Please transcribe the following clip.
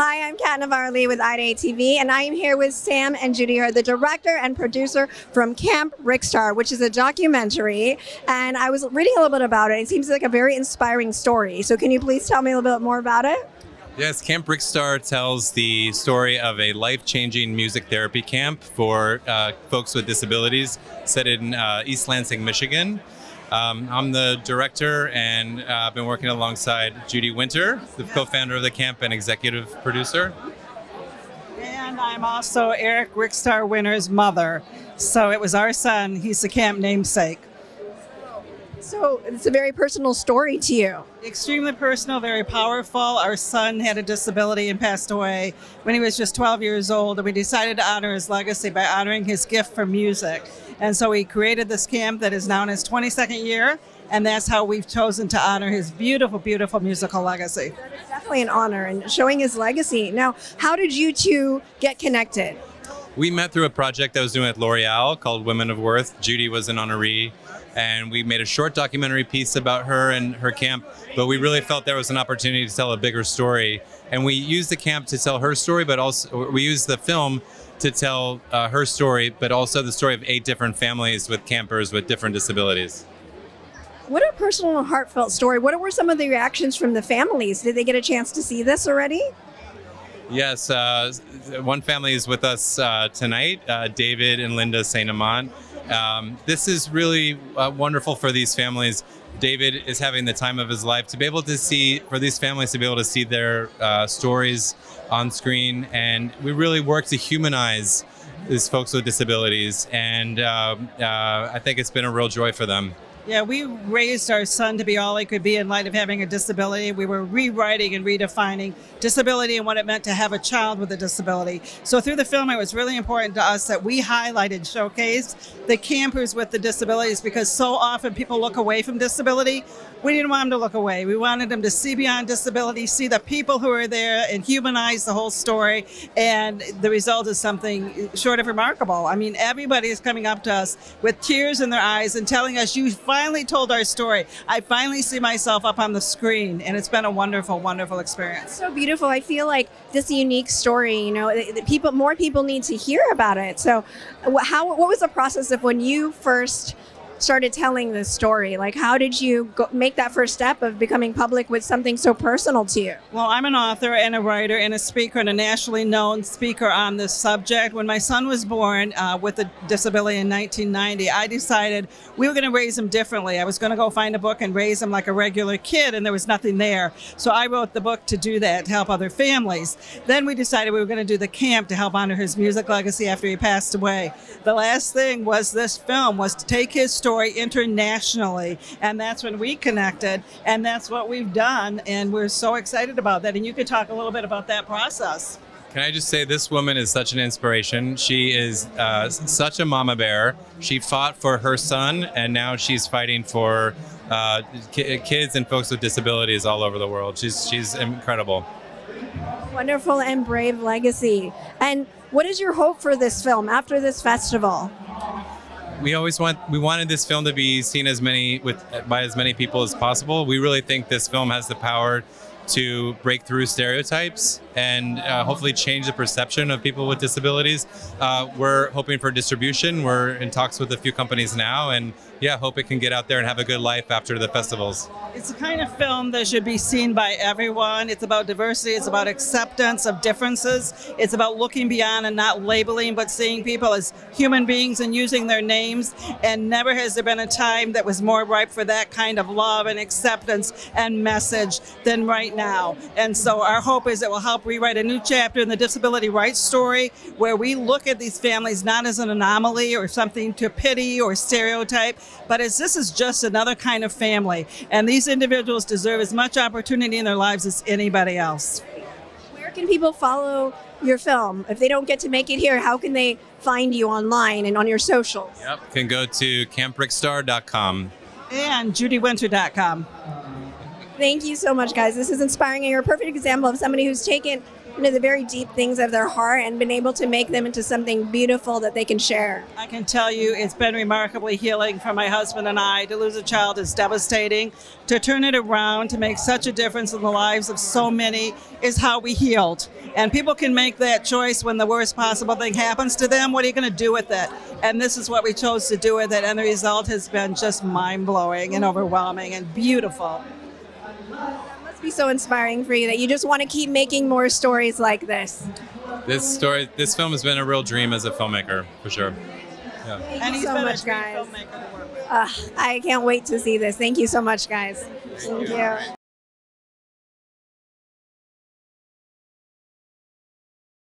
Hi, I'm Cat Navarro Lee with IdeateTV, and I am here with Sam and Judy, who are the director and producer from Camp Ricstar, which is a documentary. And I was reading a little bit about it. It seems like a very inspiring story. So can you please tell me a little bit more about it? Yes, Camp Ricstar tells the story of a life-changing music therapy camp for folks with disabilities set in East Lansing, Michigan. I'm the director, and I've been working alongside Judy Winter, the co-founder of the camp and executive producer. And I'm also Eric Ricstar Winter's mother. So it was our son. He's the camp namesake. So it's a very personal story to you. Extremely personal, very powerful. Our son had a disability and passed away when he was just 12 years old, and we decided to honor his legacy by honoring his gift for music. And so we created this camp that is now in its 22nd year, and that's how we've chosen to honor his beautiful, beautiful musical legacy. It's definitely an honor and showing his legacy. Now, how did you two get connected? We met through a project I was doing at L'Oreal called Women of Worth. Judy was an honoree, and we made a short documentary piece about her and her camp, but we really felt there was an opportunity to tell a bigger story. And we used the camp to tell her story, but also we used the film to tell her story, but also the story of 8 different families with campers with different disabilities. What a personal and heartfelt story. What were some of the reactions from the families? Did they get a chance to see this already? Yes, one family is with us tonight, David and Linda St. Amant. This is really wonderful for these families. David is having the time of his life to be able to see, for these families to be able to see their stories on screen. And we really work to humanize these folks with disabilities. And I think it's been a real joy for them. Yeah, we raised our son to be all he could be in light of having a disability. We were rewriting and redefining disability and what it meant to have a child with a disability. So through the film, it was really important to us that we highlighted, showcased the campers with the disabilities, because so often people look away from disability. We didn't want them to look away. We wanted them to see beyond disability, see the people who are there, and humanize the whole story. And the result is something short of remarkable. I mean, everybody is coming up to us with tears in their eyes and telling us, you finally told our story. I finally see myself up on the screen, and it's been a wonderful, wonderful experience. So beautiful. I feel like this unique story, you know, more people need to hear about it. So what was the process of when you first started telling this story? Like, how did you make that first step of becoming public with something so personal to you? Well, I'm an author and a writer and a speaker and a nationally known speaker on this subject. When my son was born with a disability in 1990, I decided we were going to raise him differently. I was going to go find a book and raise him like a regular kid, and there was nothing there. So I wrote the book to do that, to help other families. Then we decided we were going to do the camp to help honor his music legacy after he passed away. The last thing was this film was to take his story internationally, and that's when we connected, and that's what we've done, and we're so excited about that. And you could talk a little bit about that process. Can I just say, this woman is such an inspiration. She is such a mama bear. She fought for her son, and now she's fighting for kids and folks with disabilities all over the world. She's incredible. Wonderful and brave legacy. And what is your hope for this film after this festival? We wanted this film to be seen by as many people as possible. We really think this film has the power to break through stereotypes and hopefully change the perception of people with disabilities. We're hoping for distribution. We're in talks with a few companies now, and yeah, hope it can get out there and have a good life after the festivals. It's the kind of film that should be seen by everyone. It's about diversity. It's about acceptance of differences. It's about looking beyond and not labeling, but seeing people as human beings and using their names. And never has there been a time that was more ripe for that kind of love and acceptance and message than right now. And so our hope is it will help rewrite a new chapter in the disability rights story, where we look at these families not as an anomaly or something to pity or stereotype, but as this is just another kind of family. And these individuals deserve as much opportunity in their lives as anybody else. Where can people follow your film? If they don't get to make it here, how can they find you online and on your socials? Yep, you can go to campricstar.com. And judywinter.com. Thank you so much, guys. This is inspiring, and you're a perfect example of somebody who's taken the very deep things of their heart and been able to make them into something beautiful that they can share. I can tell you it's been remarkably healing for my husband and I. To lose a child is devastating. To turn it around, to make such a difference in the lives of so many, is how we healed. And people can make that choice when the worst possible thing happens to them. What are you going to do with it? And this is what we chose to do with it. And the result has been just mind-blowing and overwhelming and beautiful. That must be so inspiring for you that you just want to keep making more stories like this. This film has been a real dream as a filmmaker, for sure. Yeah. Thank you so much, guys. Filmmaker to work with. I can't wait to see this. Thank you so much, guys. Thank you.